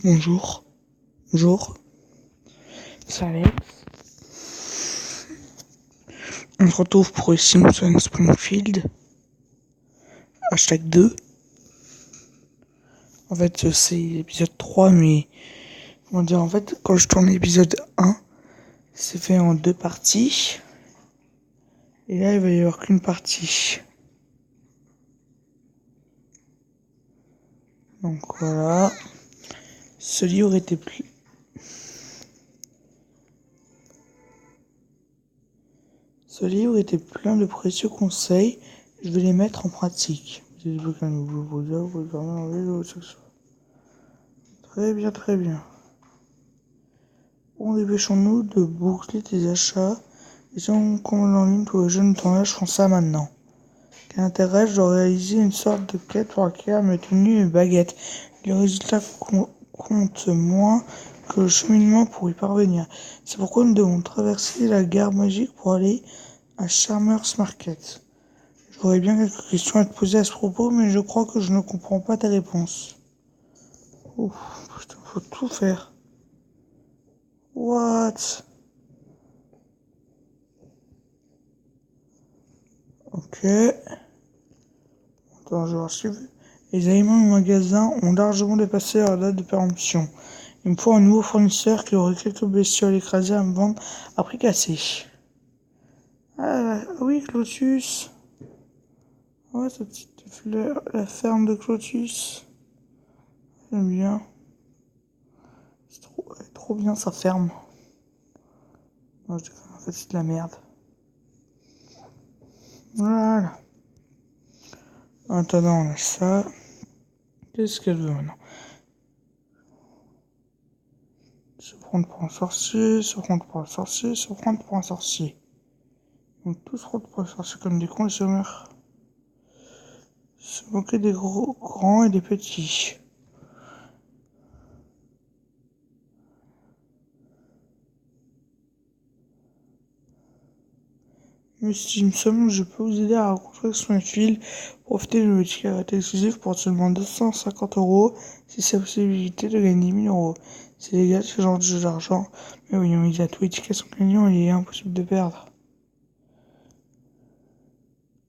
Bonjour. Bonjour. C'est Alex. On se retrouve pour les Simpsons Springfield. #2. En fait, c'est l'épisode 3, mais... Comment dire, en fait, quand je tourne l'épisode 1, c'est fait en 2 parties. Et là, il va y avoir qu'une partie. Donc voilà. Ce livre était plus... Ce livre était plein de précieux conseils. Je vais les mettre en pratique. Très bien, très bien. Bon, dépêchons-nous de boucler tes achats. Et si on commande en ligne, tous les jeunes de ton âge font ça maintenant. Quel intérêt, je dois réaliser une sorte de quête pour acquérir mes tenues et mes baguettes. Les résultats comptent moins que le cheminement pour y parvenir. C'est pourquoi nous devons traverser la gare magique pour aller à Charmers Market. J'aurais bien quelques questions à te poser à ce propos, mais je crois que je ne comprends pas tes réponses. Ouf, putain, faut tout faire. What? Ok. Attends, je vais suivre. Les aliments au magasin ont largement dépassé leur date de péremption. Il me faut un nouveau fournisseur qui aurait quelques bestioles écrasées à me vendre à prix cassé. Ah oui, Clotus. Ouais, cette petite fleur, la ferme de Clotus. J'aime bien. C'est trop bien sa ferme. Non, je déconne, en fait, c'est de la merde. Voilà. Attends, on a ça. Qu'est-ce qu'elle veut maintenant? Se prendre pour un sorcier, se prendre pour un sorcier, se prendre pour un sorcier. Ils vont tous prendre pour un sorcier comme des cons et se meurent. Se moquer des grands et des petits. Monsieur Simpson, je peux vous aider à rencontrer Springfield. Profitez de nos tickets arrêtés exclusifs pour seulement 250 €. Si c'est la possibilité de gagner 10 000 €. C'est légal ce genre de jeu d'argent. Mais oui, immédiat, tous les tickets sont gagnants et il est impossible de perdre.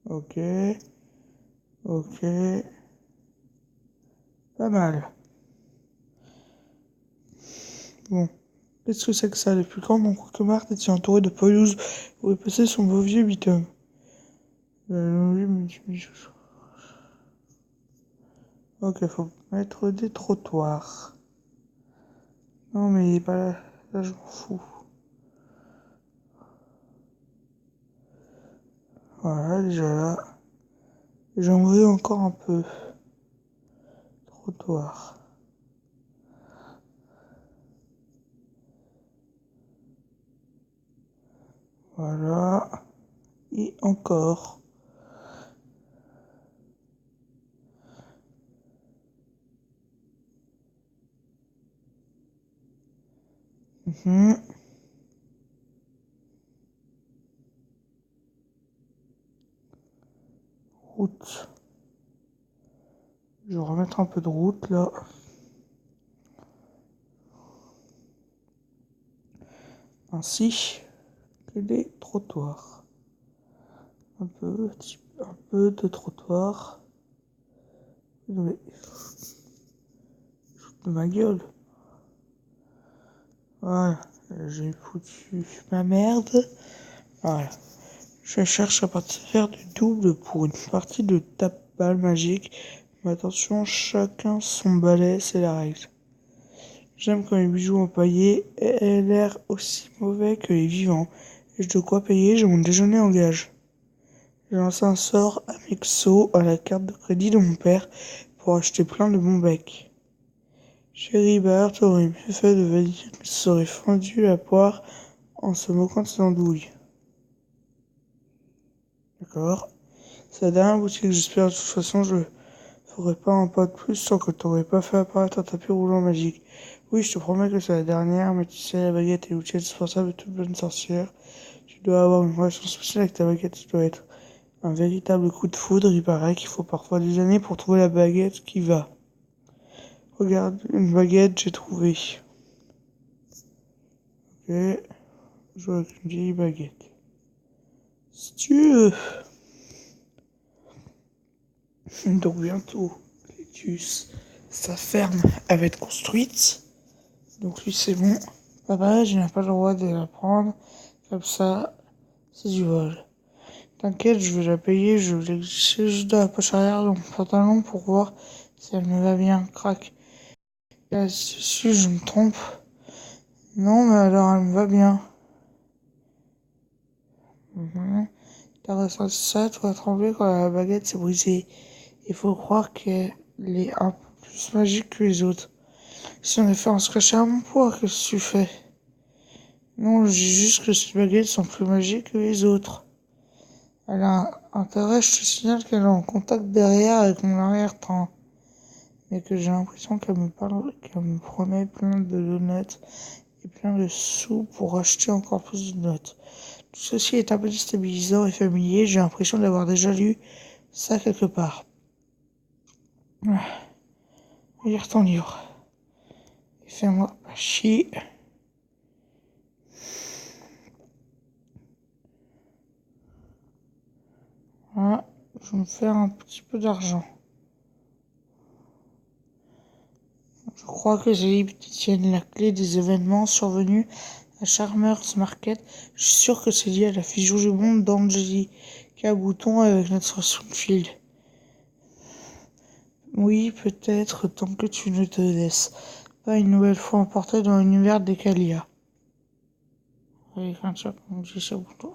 Ok. Ok. Pas mal. Bon. Qu'est-ce que c'est que ça? Depuis quand mon cauchemar est entouré de pelouse où est passé son beau vieux bitum? Ok, faut mettre des trottoirs. Non, mais il est pas là. Là, je m'en fous. Voilà, déjà là. J'en veux encore un peu. Trottoir. Voilà. Et encore. Route. Je vais remettre un peu de route là. Ainsi que des trottoirs. Un peu de trottoir. Mais, de ma gueule. Voilà. J'ai foutu ma merde. Voilà. Je cherche à faire du double pour une partie de tape-balle magique. Mais attention, chacun son balai, c'est la règle. J'aime quand les bijoux empaillés aient l'air aussi mauvais que les vivants. Ai-je de quoi payer? J'ai mon déjeuner en gage. J'ai lancé un sort Amexo à la carte de crédit de mon père pour acheter plein de bons becs. Chérie Bart aurait mieux fait de valider qu'il serait fendu la poire en se moquant de ses andouilles. D'accord. C'est la dernière boutique, j'espère. De toute façon, je ferai pas un pas de plus tant que t'aurais pas fait apparaître un tapis roulant magique. Oui, je te promets que c'est la dernière, mais tu sais, la baguette est l'outil indispensable de toute bonne sorcière. Tu dois avoir une relation spéciale avec ta baguette, tu dois être Un véritable coup de foudre, il paraît qu'il faut parfois des années pour trouver la baguette qui va. Regarde, une baguette, j'ai trouvé. Ok, je joue avec une vieille baguette. Si tu veux. Donc bientôt, sa ferme, elle va être construite. Donc lui, c'est bon. Papa, je n'ai pas le droit de la prendre. Comme ça, c'est du vol. T'inquiète, je vais la payer. Je vais glisser juste dans la poche arrière de mon pantalon pour voir si elle me va bien. Crac. Là, si je me trompe. Non, mais alors elle me va bien. T'as ressenti ça, toi, trembler quand la baguette s'est brisée. Il faut croire qu'elle est un peu plus magique que les autres. Si en effet on se cachait à mon poids, qu'est-ce que tu fais? Non, je dis juste que ces baguettes sont plus magiques que les autres. Elle a un intérêt, je te signale qu'elle est en contact derrière avec mon arrière-train. Mais que j'ai l'impression qu'elle me parle, qu'elle me promet plein de donuts et plein de sous pour acheter encore plus de donuts. Tout ceci est un peu déstabilisant et familier, j'ai l'impression d'avoir déjà lu ça quelque part. Lire ton livre. Et fais-moi pas chier. Voilà, je vais me faire un petit peu d'argent. Je crois que ces livres détiennent la clé des événements survenus à Charmers Market. Je suis sûr que c'est lié à la fusion du monde d'Angelica Bouton avec notre Soulfield. Oui, peut-être, tant que tu ne te laisses pas une nouvelle fois emporter dans l'univers des Kalia. Avec un chat, comme dit ça Bouton.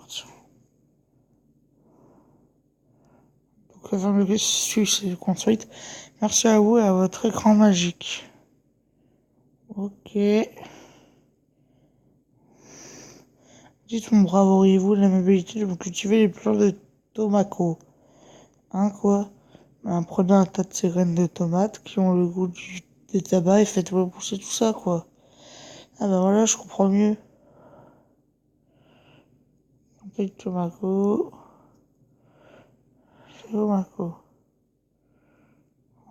Donc, avant de suivre construite, merci à vous et à votre écran magique. Ok. Dites-moi, bravo, auriez-vous l'amabilité de vous cultiver les plants de tomako? Hein, quoi? Ben, prenez un tas de ces graines de tomates qui ont le goût des tabac et faites-moi pousser tout ça, quoi. Ah ben voilà, je comprends mieux. Un peu de tomako. Tomako.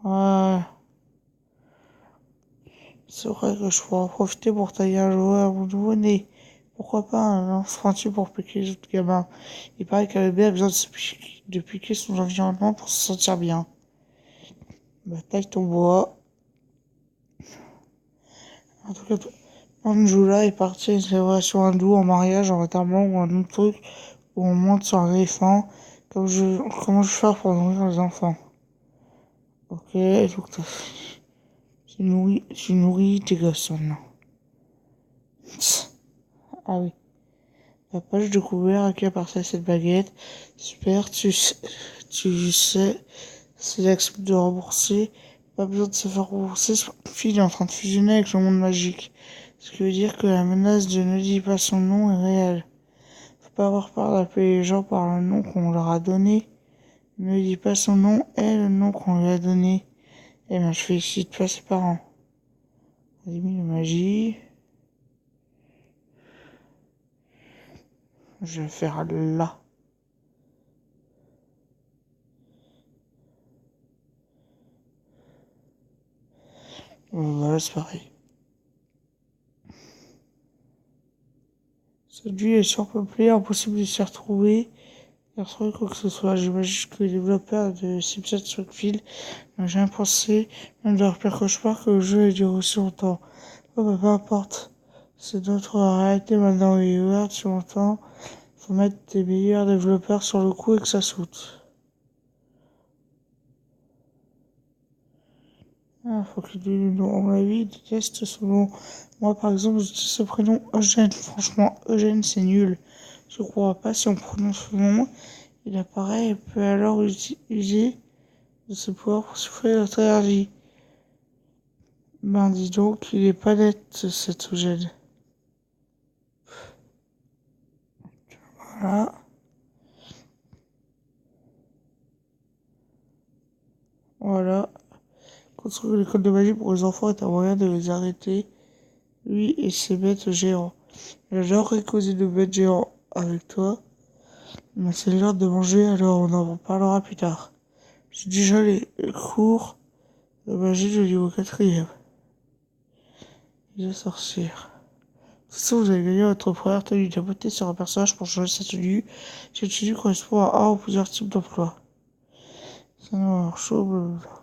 Ouais. C'est vrai que je pourrais en profiter pour tailler un jouet à mon nouveau-né. Pourquoi pas un lance-pointu pour piquer les autres gamins? Il paraît qu'un bébé a besoin de piquer son environnement pour se sentir bien. Bah, taille ton bois. En tout cas, Anjula est partie à une célébration hindoue en mariage, en enterrement ou un autre truc où on monte sur un éléphant. Comment je fais pour nourrir les enfants? Ok, donc tu nourris tes gosses maintenant. Ah oui. Papa, j'ai découvert à qui appartient cette baguette. Super, tu sais, s'il accepte de rembourser, pas besoin de se faire rembourser, son fil est en train de fusionner avec le monde magique. Ce qui veut dire que la menace de ne dis pas son nom est réelle. Faut pas avoir peur d'appeler les gens par le nom qu'on leur a donné. Ne dis pas son nom est le nom qu'on lui a donné. Eh bien, je félicite pas ses parents. Académie de magie. Je vais faire là. Voilà, c'est pareil. Cette ville est surpeuplée, impossible de s'y retrouver. Quoi que ce soit. J'imagine que les développeurs de Simpsons Rockfield n'ont jamais pensé, même de leur pire cauchemar, que le jeu ait duré aussi longtemps. Oh, bah, peu importe. C'est notre réalité maintenant, et ouvert depuis longtemps. Faut mettre des meilleurs développeurs sur le coup et que ça saute. Ah, faut qu'il ait le nom. À mon avis, il déteste son nom. Moi, par exemple, je dis ce prénom Eugène. Franchement, Eugène, c'est nul. Je crois pas si on prononce son nom. Il apparaît et peut alors user de ses pouvoirs pour souffler notre énergie. Ben dis donc, il est pas net cet Eugène. Voilà. Voilà. Construire l'école de magie pour les enfants est un moyen de les arrêter. Lui et ses bêtes géants. J'adorerais causer de bêtes géants avec toi. Mais c'est l'heure de manger, alors on en reparlera plus tard. J'ai déjà les cours de magie du niveau 4e. Les sorcières. Si vous avez gagné votre première tenue, tapotez sur un personnage pour changer sa tenue. Cette tenue correspond à un ou plusieurs types d'emplois. C'est noir, chaud, blablabla.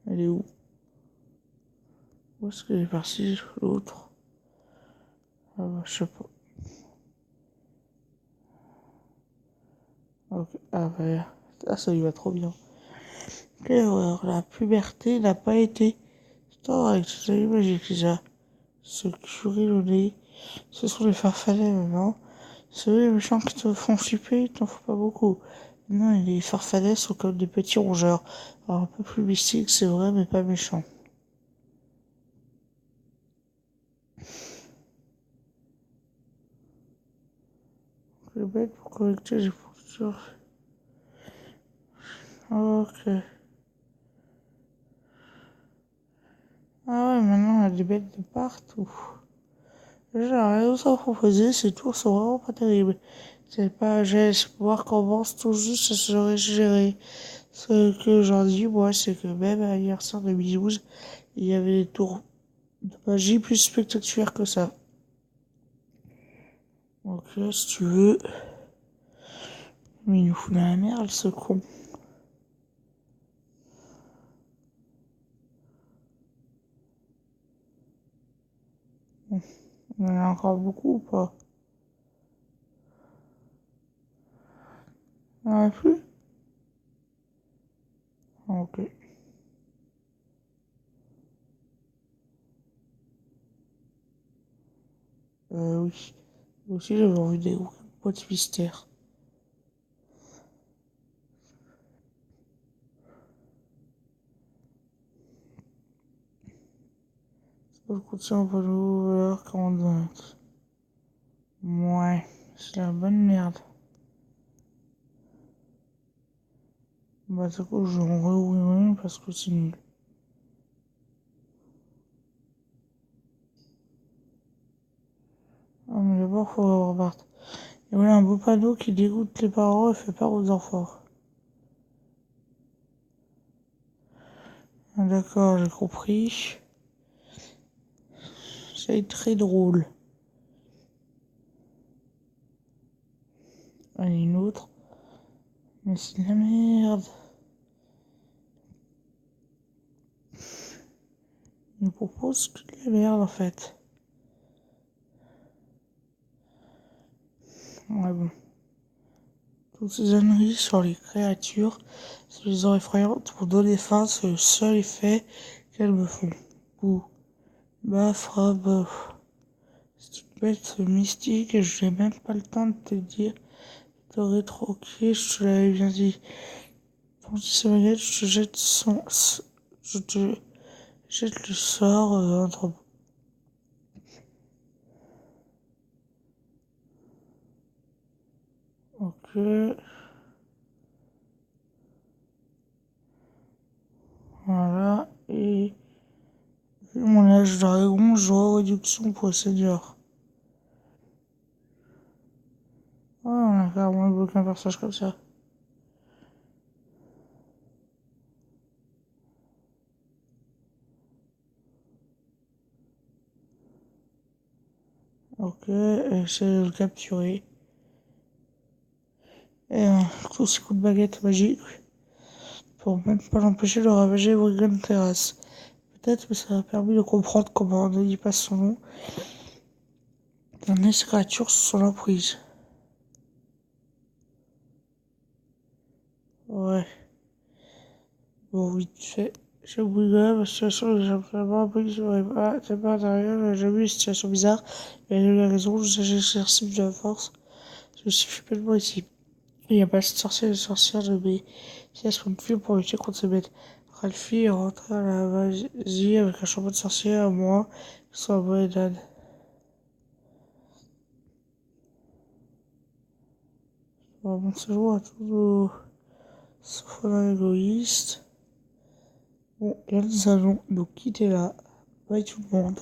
Elle est où? Où est-ce qu'elle est partie, l'autre? Ah bah, je sais pas. Okay. Ah bah, ça lui va trop bien. Quelle horreur, la puberté n'a pas été tendre avec ses amis magiques déjà. Ce curé au nez, ce sont les farfadets maintenant. Ceux les méchants qui te font flipper, il t'en faut pas beaucoup. Non, les farfadets sont comme des petits rongeurs. Alors, un peu plus mystiques, c'est vrai, mais pas méchants. Les bêtes pour collecter les postures. Ok. Ah ouais, maintenant on a des bêtes de partout. J'ai rien d'autre à proposer, ces tours sont vraiment pas terribles. C'est pas j'ai pouvoir commence tout juste à se régénérer. Ce que j'en dis, moi, c'est que même à l'anniversaire de 2012, il y avait des tours de magie plus spectaculaires que ça. Ok, si tu veux. Mais il nous fout dans la merde, ce con. Bon, il y en a encore beaucoup ou pas? Il n'y en a plus? Ok. Oui. Aussi, j'avais envie des boîtes mystères. Ça contient un panneau, valeur 45. Ouais, c'est la bonne merde. Bah, du coup, je vais en rouvrir parce que c'est nul. Ah, mais d'abord, faut repartir. Et voilà un beau panneau qui dégoûte les parents et fait peur aux enfants. Ah, d'accord, j'ai compris. C'est très drôle. Allez, une autre. Mais c'est de la merde. Il nous propose que de la merde, en fait. Ouais, bon. Toutes ces âneries sur les créatures, soi-disant effrayantes, pour donner fin, c'est le seul effet qu'elles me font. Ouh. Baf, bof. C'est une bête mystique et je n'ai même pas le temps de te dire. T'aurais troqué, je te l'avais bien dit. Pour ces baguettes, je te jette je te jette le sort entre. Ok. Voilà. Et vu mon âge de dragon, j'aurai réduction pour les seniors. Ouais, on a carrément bloqué un personnage comme ça. Ok, essayer de le capturer. Et tous ces coups de baguette magique pour même pas l'empêcher de ravager Brigham Terrace. Peut-être que ça a permis de comprendre comment on ne dit pas son nom. D'amener ces créatures sous son emprise. Ouais. Bon, vite fait. J'ai oublié la situation, j'ai vraiment appris que c'est pas intérieur, j'ai jamais eu une situation bizarre. Mais elle a eu la raison, j'ai exercé de la force. Je suis pleinement ici. Il n'y a pas de sorcière et de sorcière de mes pièces pour me fuir pour lutter contre ces bêtes. Ralphie est rentré à la magie avec un chapeau de sorcière à moi, qui sont à moi et Dan. Bon, c'est jour à tous nos sauf un égoïste. Bon, là nous allons nous quitter là. Bye tout le monde.